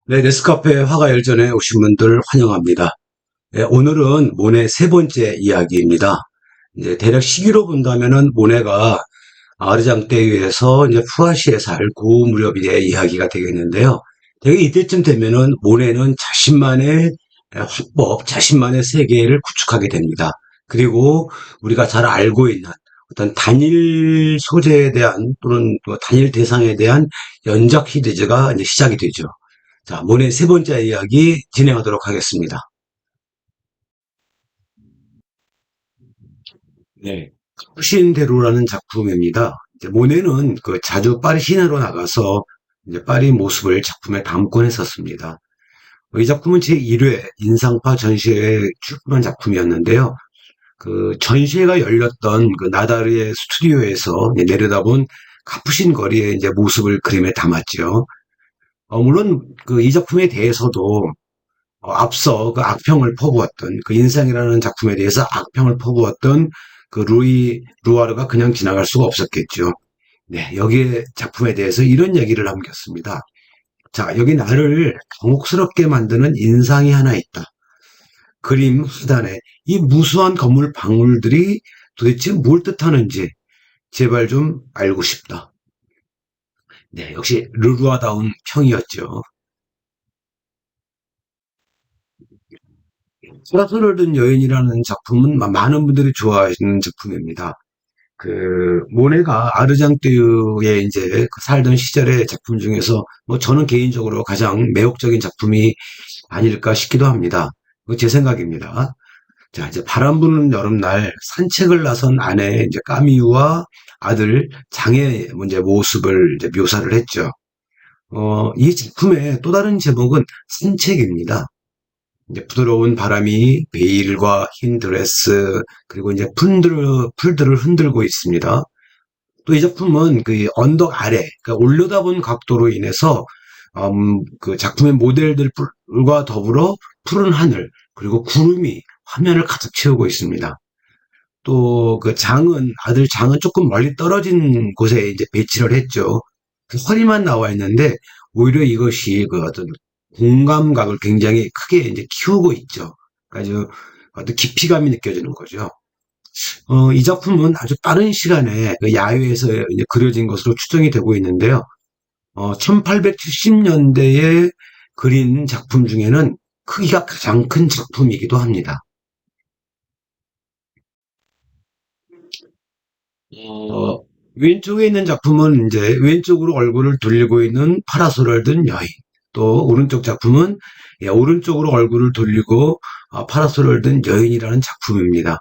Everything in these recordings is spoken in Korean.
네, 네스카페 화가 열전에 오신 분들 환영합니다. 네, 오늘은 모네 세 번째 이야기입니다. 이제 대략 시기로 본다면은 모네가 아르장떼유에서 이제 푸아시에 살고 무렵의 이야기가 되겠는데요. 되게 이때쯤 되면은 모네는 자신만의 화법, 자신만의 세계를 구축하게 됩니다. 그리고 우리가 잘 알고 있는 어떤 단일 소재에 대한 또는 또 단일 대상에 대한 연작 시리즈가 이제 시작이 되죠. 자, 모네 세 번째 이야기 진행하도록 하겠습니다. 네. 푸신대로라는 작품입니다. 이제 모네는 그 자주 파리 시내로 나가서 이제 파리 모습을 작품에 담곤 했었습니다. 이 작품은 제1회 인상파 전시회에 출품한 작품이었는데요. 그 전시회가 열렸던 그 나다르의 스튜디오에서 내려다본 카푸신 거리의 이제 모습을 그림에 담았죠. 물론 그 이 작품에 대해서도 앞서 그 악평을 퍼부었던 그 인생이라는 작품에 대해서 악평을 퍼부었던 그 루이 루아르가 그냥 지나갈 수가 없었겠죠. 네, 여기에 작품에 대해서 이런 얘기를 남겼습니다. 자, 여기 나를 당혹스럽게 만드는 인상이 하나 있다. 그림 하단에 이 무수한 건물 방울들이 도대체 뭘 뜻하는지 제발 좀 알고 싶다. 네, 역시 르루아다운 평이었죠. 소라소를 든 여인이라는 작품은 많은 분들이 좋아하시는 작품입니다. 그 모네가 아르장뜨유에 이제 그 살던 시절의 작품 중에서 뭐 저는 개인적으로 가장 매혹적인 작품이 아닐까 싶기도 합니다. 그거 제 생각입니다. 자, 이제 바람 부는 여름날 산책을 나선 아내 이제 까미유와 아들 장의 이제 모습을 이제 묘사를 했죠. 이 작품의 또 다른 제목은 산책입니다. 이제 부드러운 바람이 베일과 흰 드레스 그리고 이제 풀들을 흔들고 있습니다. 또 이 작품은 그 언덕 아래, 그러니까 올려다본 각도로 인해서 그 작품의 모델들과 더불어 푸른 하늘 그리고 구름이 화면을 가득 채우고 있습니다. 또 그 아들 장은 조금 멀리 떨어진 곳에 이제 배치를 했죠. 그 허리만 나와 있는데 오히려 이것이 그 어떤 공감각을 굉장히 크게 이제 키우고 있죠. 아주 어떤 깊이감이 느껴지는 거죠. 이 작품은 아주 빠른 시간에 그 야외에서 이제 그려진 것으로 추정이 되고 있는데요. 1870년대에 그린 작품 중에는 크기가 가장 큰 작품이기도 합니다. 어, 왼쪽에 있는 작품은 이제 왼쪽으로 얼굴을 돌리고 있는 파라솔을 든 여인. 또 오른쪽 작품은 오른쪽으로 얼굴을 돌리고 파라솔을 든 여인이라는 작품입니다.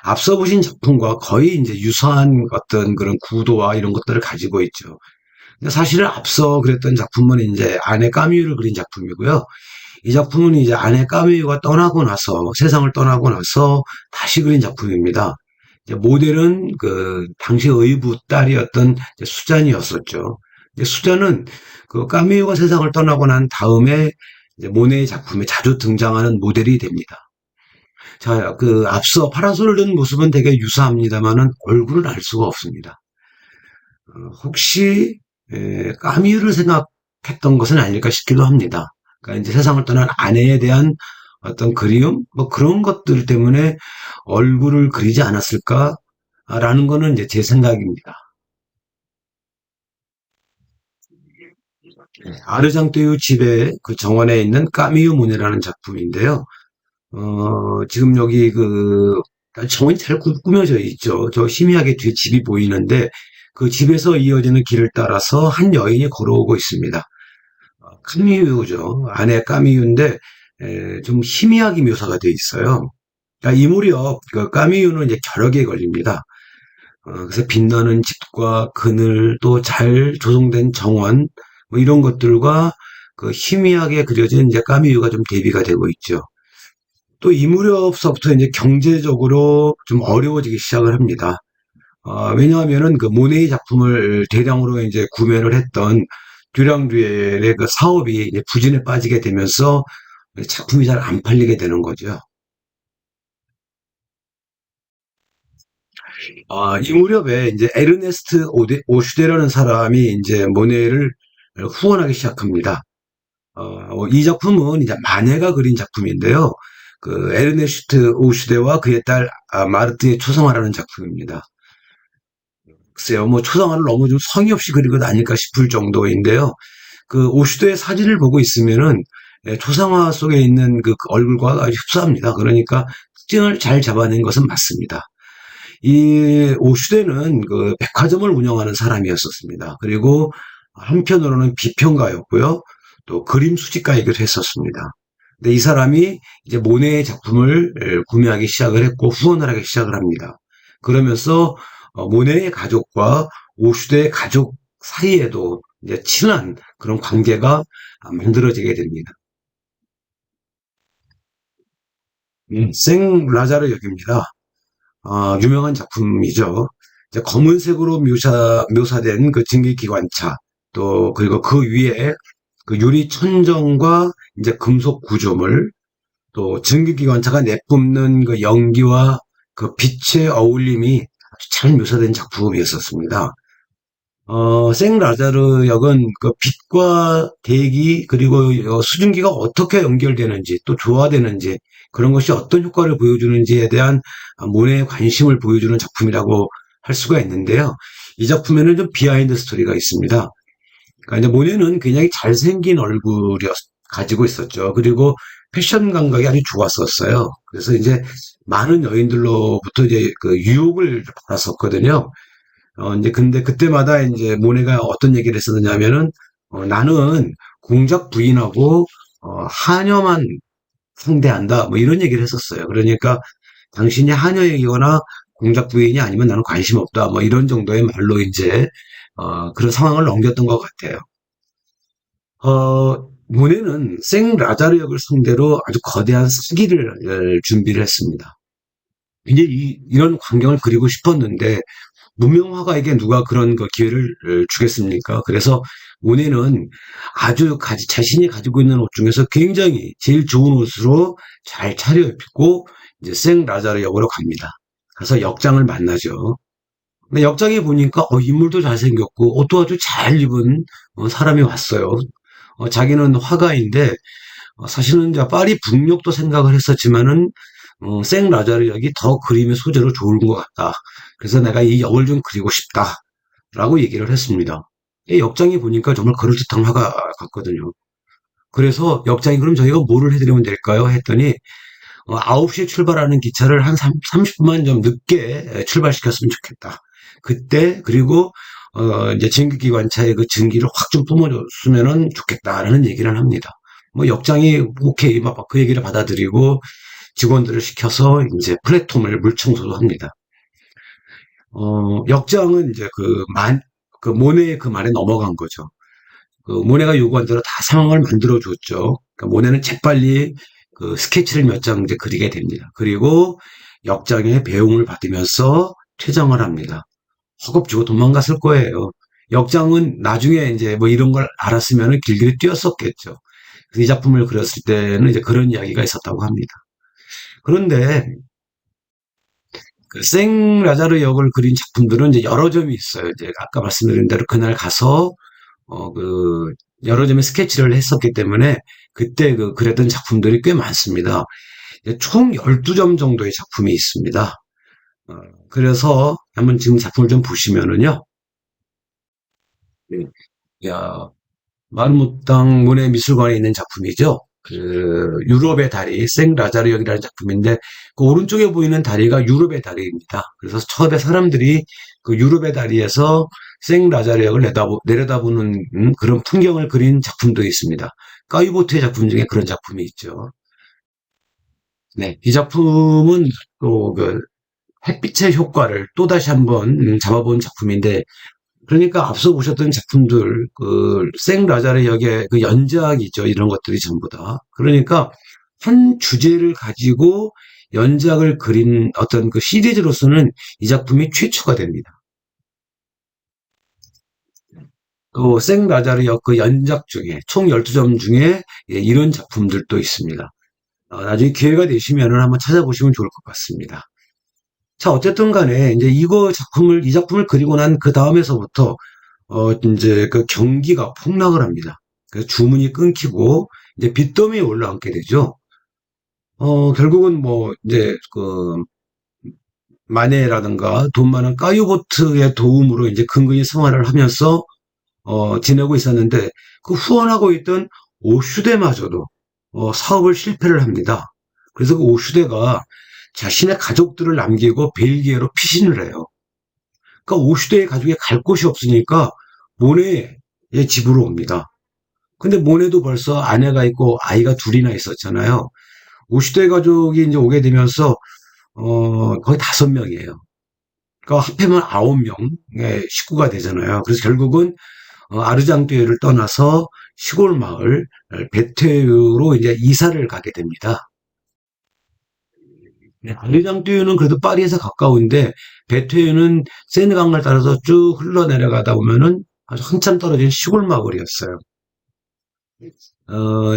앞서 보신 작품과 거의 이제 유사한 어떤 그런 구도와 이런 것들을 가지고 있죠. 근데 사실은 앞서 그랬던 작품은 이제 아내 까미유를 그린 작품이고요. 이 작품은 이제 아내 까미유가 떠나고 나서 세상을 떠나고 나서 다시 그린 작품입니다. 이제 모델은 그 당시 의붓 딸이었던 이제 수잔이었었죠. 이제 수잔은 그 까미유가 세상을 떠나고 난 다음에 이제 모네의 작품에 자주 등장하는 모델이 됩니다. 자, 그 앞서 파라솔을 든 모습은 되게 유사합니다만은 얼굴은 알 수가 없습니다. 혹시 까미유를 생각했던 것은 아닐까 싶기도 합니다. 그러니까 이제 세상을 떠난 아내에 대한 어떤 그리움, 뭐 그런 것들 때문에 얼굴을 그리지 않았을까라는 거는 이제 제 생각입니다. 아르장뚜유 집의 그 정원에 있는 까미유 문이라는 작품인데요. 지금 여기 그 정원이 잘 꾸며져 있죠. 저 희미하게 뒤에 집이 보이는데 그 집에서 이어지는 길을 따라서 한 여인이 걸어오고 있습니다. 까미유죠. 아내 까미유인데 좀 희미하게 묘사가 돼 있어요. 그러니까 이 무렵 그 까미유는 이제 결핵에 걸립니다. 그래서 빛나는 집과 그늘 또 잘 조성된 정원 뭐 이런 것들과 그 희미하게 그려진 이제 까미유가 좀 대비가 되고 있죠. 또 이 무렵서부터 이제 경제적으로 좀 어려워지기 시작을 합니다. 왜냐하면은 그 모네이 작품을 대량으로 이제 구매를 했던 듀랑듀엘의 그 사업이 이제 부진에 빠지게 되면서 작품이 잘 안 팔리게 되는 거죠. 이 무렵에 이제 에르네스트 오슈데라는 사람이 이제 모네를 후원하기 시작합니다. 이 작품은 이제 마네가 그린 작품인데요. 그 에르네스트 오슈데와 그의 딸 마르트의 초상화라는 작품입니다. 글쎄요, 뭐 초상화를 너무 좀 성의 없이 그린 것 아닐까 싶을 정도인데요. 그 오슈드의 사진을 보고 있으면은 초상화 속에 있는 그 얼굴과 아주 흡사합니다. 그러니까 특징을 잘 잡아낸 것은 맞습니다. 이 오슈데는 그 백화점을 운영하는 사람이었었습니다. 그리고 한편으로는 비평가였고요. 또 그림 수집가이기도 했었습니다. 근데 이 사람이 이제 모네의 작품을 구매하기 시작을 했고 후원을 하기 시작을 합니다. 그러면서 모네의 가족과 오슈데의 가족 사이에도 이제 친한 그런 관계가 만들어지게 됩니다. 생 라자르 역입니다. 유명한 작품이죠. 이제 검은색으로 묘사된 그 증기기관차, 또, 그리고 그 위에 그 유리 천정과 이제 금속 구조물, 또 증기기관차가 내뿜는 그 연기와 그 빛의 어울림이 아주 잘 묘사된 작품이었었습니다. 생라자르 역은 그 빛과 대기 그리고 수증기가 어떻게 연결되는지 또 조화되는지 그런 것이 어떤 효과를 보여주는지에 대한 모네의 관심을 보여주는 작품이라고 할 수가 있는데요. 이 작품에는 좀 비하인드 스토리가 있습니다. 그러니까 이제 모네는 굉장히 잘생긴 얼굴이 가지고 있었죠. 그리고 패션 감각이 아주 좋았었어요. 그래서 이제 많은 여인들로부터 이제 그 유혹을 받았었거든요. 이제 근데 그때마다 이제 모네가 어떤 얘기를 했었느냐면은 나는 공작 부인하고 하녀만 상대한다 뭐 이런 얘기를 했었어요. 그러니까 당신이 하녀이거나 공작 부인이 아니면 나는 관심 없다 뭐 이런 정도의 말로 이제 그런 상황을 넘겼던 것 같아요. 모네는 생 라자르 역을 상대로 아주 거대한 사기를 준비를 했습니다. 이제 이런 광경을 그리고 싶었는데 무명 화가에게 누가 그런 그 기회를 주겠습니까? 그래서 모네는 아주 자신이 가지고 있는 옷 중에서 굉장히 제일 좋은 옷으로 잘 차려입고 이제 생 라자르 역으로 갑니다. 가서 역장을 만나죠. 근데 역장에 보니까 인물도 잘생겼고 옷도 아주 잘 입은 사람이 왔어요. 자기는 화가인데 사실은 이제 파리 북녘도 생각을 했었지만은 생 라자르 역이 더 그림의 소재로 좋은 것 같다. 그래서 내가 이 역을 좀 그리고 싶다라고 얘기를 했습니다. 이 역장이 보니까 정말 그럴듯한 화가 같거든요. 그래서 역장이 그럼 저희가 뭐를 해드리면 될까요? 했더니 9시에 출발하는 기차를 한 30분만 좀 늦게 출발시켰으면 좋겠다. 그때 그리고 이제 증기기관차의 그 증기를 확 좀 뿜어줬으면 좋겠다라는 얘기를 합니다. 뭐 역장이 오케이 막 그 얘기를 받아들이고 직원들을 시켜서 이제 플랫폼을 물청소도 합니다. 역장은 이제 그 모네의 그 말에 넘어간 거죠. 그 모네가 요구한 대로 다 상황을 만들어 줬죠. 그러니까 모네는 재빨리 그 스케치를 몇 장 이제 그리게 됩니다. 그리고 역장의 배웅을 받으면서 퇴장을 합니다. 허겁지겁 도망갔을 거예요. 역장은 나중에 이제 뭐 이런 걸 알았으면 길길이 뛰었었겠죠. 이 작품을 그렸을 때는 이제 그런 이야기가 있었다고 합니다. 그런데 그 생 라자르 역을 그린 작품들은 이제 여러 점이 있어요. 이제 아까 말씀드린 대로 그날 가서 그 여러 점의 스케치를 했었기 때문에 그때 그 그렸던 작품들이 꽤 많습니다. 총 12점 정도의 작품이 있습니다. 어, 그래서 한번 지금 작품을 좀 보시면은요. 네. 야, 마르모땅 모네 미술관에 있는 작품이죠. 그 유럽의 다리, 생 라자르역이라는 작품인데 그 오른쪽에 보이는 다리가 유럽의 다리입니다. 그래서 처음에 사람들이 그 유럽의 다리에서 생 라자르역을 내려다보는 그런 풍경을 그린 작품도 있습니다. 까이보트의 작품 중에 그런 작품이 있죠. 네, 이 작품은 또 그 햇빛의 효과를 또다시 한번 잡아본 작품인데 그러니까 앞서 보셨던 작품들, 그, 생 라자르 역의 그 연작이죠. 이런 것들이 전부 다. 그러니까 한 주제를 가지고 연작을 그린 어떤 그 시리즈로서는 이 작품이 최초가 됩니다. 또 생 라자르 역 그 연작 중에 총 12점 중에 이런 작품들도 있습니다. 나중에 기회가 되시면 한번 찾아보시면 좋을 것 같습니다. 자, 어쨌든 간에 이제 이 작품을 그리고 난 그 다음에서부터 이제 그 경기가 폭락을 합니다. 그래서 주문이 끊기고 이제 빚더미에 올라앉게 되죠. 결국은 뭐 이제 그 마네라든가 돈 많은 까유보트의 도움으로 이제 근근히 생활을 하면서 지내고 있었는데 그 후원하고 있던 오슈데마저도 사업을 실패를 합니다. 그래서 그 오슈데가 자신의 가족들을 남기고 벨기에로 피신을 해요. 그러니까 오슈데의 가족이 갈 곳이 없으니까 모네의 집으로 옵니다. 근데 모네도 벌써 아내가 있고 아이가 둘이나 있었잖아요. 오슈데 가족이 이제 오게 되면서 거의 5명이에요. 그러니까 합하면 9명의 식구가 되잖아요. 그래서 결국은 아르장드에를 떠나서 시골 마을 베테유로 이제 이사를 가게 됩니다. 네, 아르장드유는 그래도 파리에서 가까운데 베테유는 세느강을 따라서 쭉 흘러내려가다 보면은 아주 한참 떨어진 시골 마을이었어요.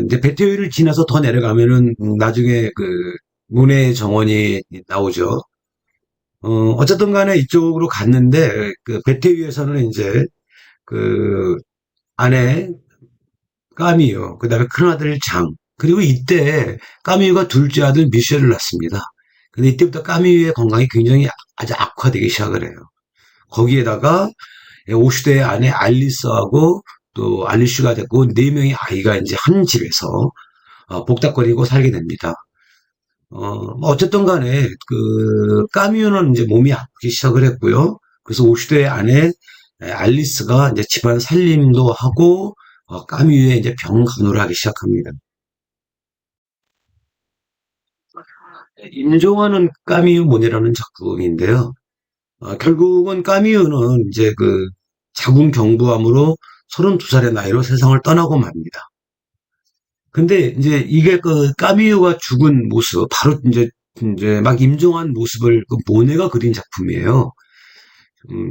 이제 베테유를 지나서 더 내려가면은 나중에 그 문해 정원이 나오죠. 어쨌든 간에 이쪽으로 갔는데 그 베테유에서는 이제 그 아내 까미유, 그다음에 큰아들 장, 그리고 이때 까미유가 둘째 아들 미셸을 낳습니다. 근데 이때부터 까미유의 건강이 굉장히 아주 악화되기 시작을 해요. 거기에다가 오슈데의 아내 알리스하고 또 알리슈가 됐고 4명의 아이가 이제 한 집에서 복닥거리고 살게 됩니다. 뭐 어쨌든 간에 그 까미유는 이제 몸이 아프기 시작을 했고요. 그래서 오슈데의 아내 알리스가 이제 집안 살림도 하고 까미유의 이제 병 간호를 하기 시작합니다. 임종화는 까미유 모네라는 작품인데요. 결국은 까미유는 이제 그 자궁 경부암으로 32살의 나이로 세상을 떠나고 맙니다. 근데 이제 이게 그 까미유가 죽은 모습, 바로 이제 막 임종한 모습을 그 모네가 그린 작품이에요.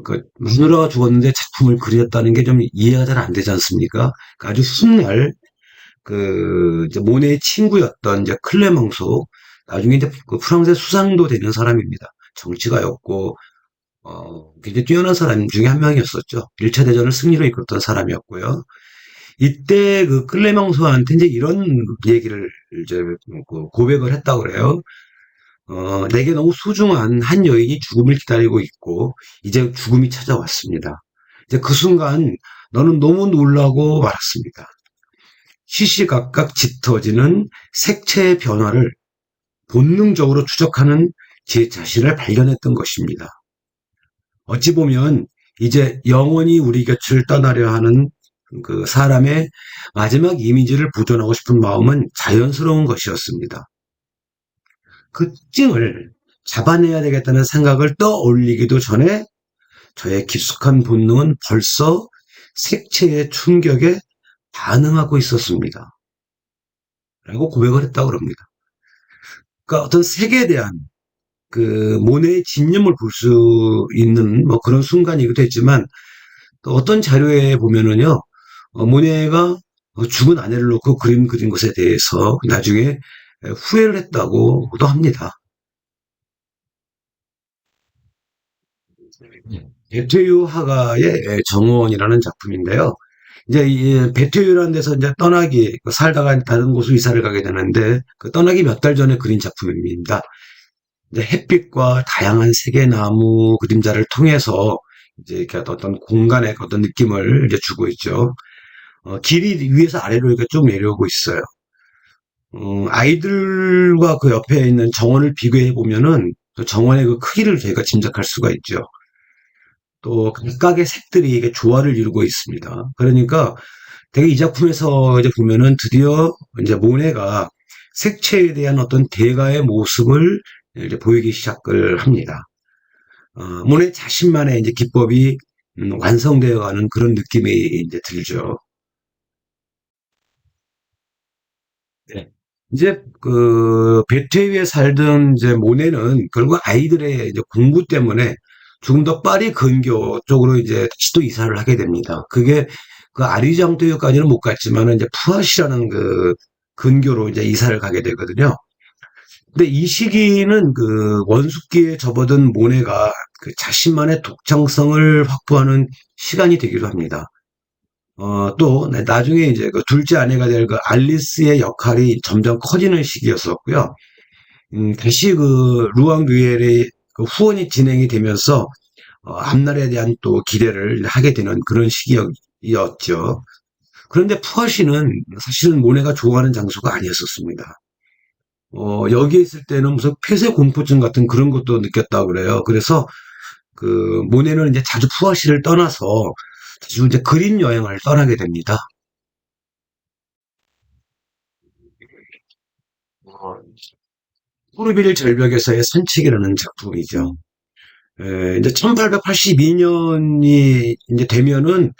그 마누라가 죽었는데 작품을 그렸다는 게 좀 이해가 잘 안 되지 않습니까? 그 아주 훗날 그 이제 모네의 친구였던 이제 클레망소, 나중에 이제 그 프랑스의 수상도 되는 사람입니다. 정치가였고 굉장히 뛰어난 사람 중에 한 명이었었죠. 1차 대전을 승리로 이끌었던 사람이었고요. 이때 그 클레망소한테 이제 이런 얘기를 이제 그 고백을 했다고 그래요. 내게 너무 소중한 한 여인이 죽음을 기다리고 있고 이제 죽음이 찾아왔습니다. 이제 그 순간 너는 너무 놀라고 말았습니다. 시시각각 짙어지는 색채의 변화를 본능적으로 추적하는 제 자신을 발견했던 것입니다. 어찌 보면 이제 영원히 우리 곁을 떠나려 하는 그 사람의 마지막 이미지를 보존하고 싶은 마음은 자연스러운 것이었습니다. 그 특징을 잡아내야 되겠다는 생각을 떠올리기도 전에 저의 깊숙한 본능은 벌써 색채의 충격에 반응하고 있었습니다. 라고 고백을 했다고 합니다. 그러니까 어떤 색에 대한 그 모네의 집념을 볼 수 있는 뭐 그런 순간이기도 했지만 또 어떤 자료에 보면은요, 모네가 죽은 아내를 놓고 그림 그린 것에 대해서 나중에 후회를 했다고도 합니다. 베트유 화가의 정원이라는 작품인데요. 이제 이 베트유라는 데서 이제 떠나기 살다가 다른 곳으로 이사를 가게 되는데 그 떠나기 몇 달 전에 그린 작품입니다. 이제 햇빛과 다양한 색의 나무 그림자를 통해서 이제 이렇게 어떤 공간의 어떤 느낌을 이제 주고 있죠. 길이 위에서 아래로 이렇게 쭉 내려오고 있어요. 아이들과 그 옆에 있는 정원을 비교해 보면은 또 정원의 그 크기를 저희가 짐작할 수가 있죠. 또 각각의 색들이 이게 조화를 이루고 있습니다. 그러니까 되게 이 작품에서 이제 보면은 드디어 이제 모네가 색채에 대한 어떤 대가의 모습을 이제 보이기 시작을 합니다. 모네 자신만의 이제 기법이 완성되어 가는 그런 느낌이 이제 들죠. 네. 이제 그 베트에 살던 이제 모네는 결국 아이들의 이제 공부 때문에 조금 더 파리 근교 쪽으로 이제 다시 또 이사를 하게 됩니다. 그게 그 아리장토유까지는 못 갔지만은 이제 푸아시라는 그 근교로 이제 이사를 가게 되거든요. 근데 이 시기는 그 원숙기에 접어든 모네가 그 자신만의 독창성을 확보하는 시간이 되기도 합니다. 또 나중에 이제 그 둘째 아내가 될 그 알리스의 역할이 점점 커지는 시기였었고요. 다시 그 루앙 류엘의 그 후원이 진행이 되면서 앞날에 대한 또 기대를 하게 되는 그런 시기였죠. 그런데 푸아시는 사실은 모네가 좋아하는 장소가 아니었었습니다. 여기에 있을 때는 무슨 폐쇄 공포증 같은 그런 것도 느꼈다고 그래요. 그래서 그 모네는 이제 자주 푸아시를 떠나서 자주 이제 그림 여행을 떠나게 됩니다. 어, 푸르빌 절벽에서의 산책이라는 작품이죠. 이제 1882년이 이제 되면은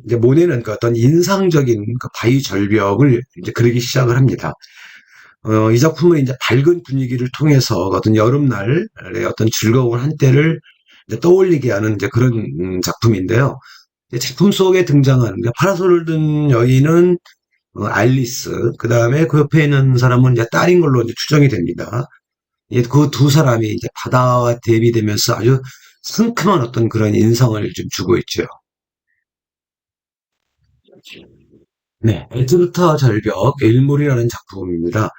이제 모네는 그 어떤 인상적인 그 바위 절벽을 이제 그리기 시작을 합니다. 이 작품은 이제 밝은 분위기를 통해서 어떤 여름날의 어떤 즐거운 한때를 이제 떠올리게 하는 이제 그런 작품인데요. 이제 작품 속에 등장하는 파라솔을 든 여인은 알리스, 그 다음에 그 옆에 있는 사람은 이제 딸인 걸로 이제 추정이 됩니다. 그 두 사람이 이제 바다와 대비되면서 아주 상큼한 어떤 그런 인상을 좀 주고 있죠. 네. 에트르타 절벽 일몰이라는 작품입니다.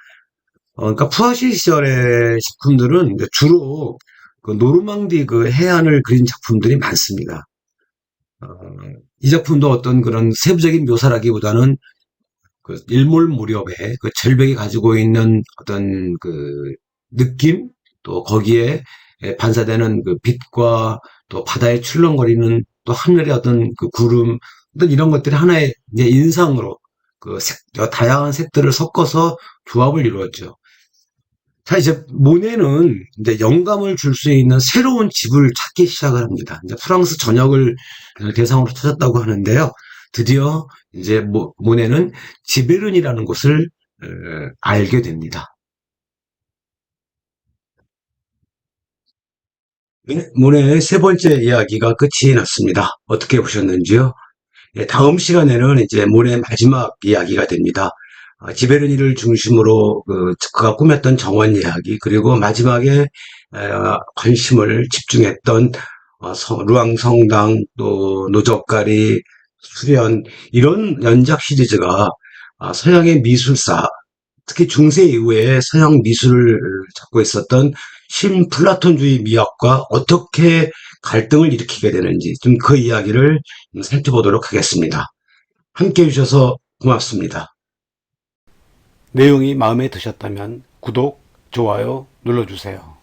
그러니까 푸아시 시절의 작품들은 이제 주로 그 노르망디 그 해안을 그린 작품들이 많습니다. 어, 이 작품도 어떤 그런 세부적인 묘사라기보다는 그 일몰 무렵에 그 절벽이 가지고 있는 어떤 그 느낌, 또 거기에 반사되는 그 빛과 또 바다에 출렁거리는 또 하늘의 어떤 그 구름, 어떤 이런 것들이 하나의 이제 인상으로 다양한 색들을 섞어서 조합을 이루었죠. 자, 이제 모네는 이제 영감을 줄 수 있는 새로운 집을 찾기 시작을 합니다. 이제 프랑스 전역을 대상으로 찾았다고 하는데요. 드디어 이제 모네는 지베른이라는 곳을 알게 됩니다. 네, 모네의 세 번째 이야기가 끝이 났습니다. 어떻게 보셨는지요? 예, 다음 시간에는 이제 모네의 마지막 이야기가 됩니다. 지베르니를 중심으로 그가 꾸몄던 정원 이야기, 그리고 마지막에 관심을 집중했던 루앙 성당, 또 노적가리, 수련, 이런 연작 시리즈가 서양의 미술사, 특히 중세 이후에 서양 미술을 찾고 있었던 신플라톤주의 미학과 어떻게 갈등을 일으키게 되는지 좀 그 이야기를 살펴보도록 하겠습니다. 함께 해주셔서 고맙습니다. 내용이 마음에 드셨다면 구독, 좋아요 눌러주세요.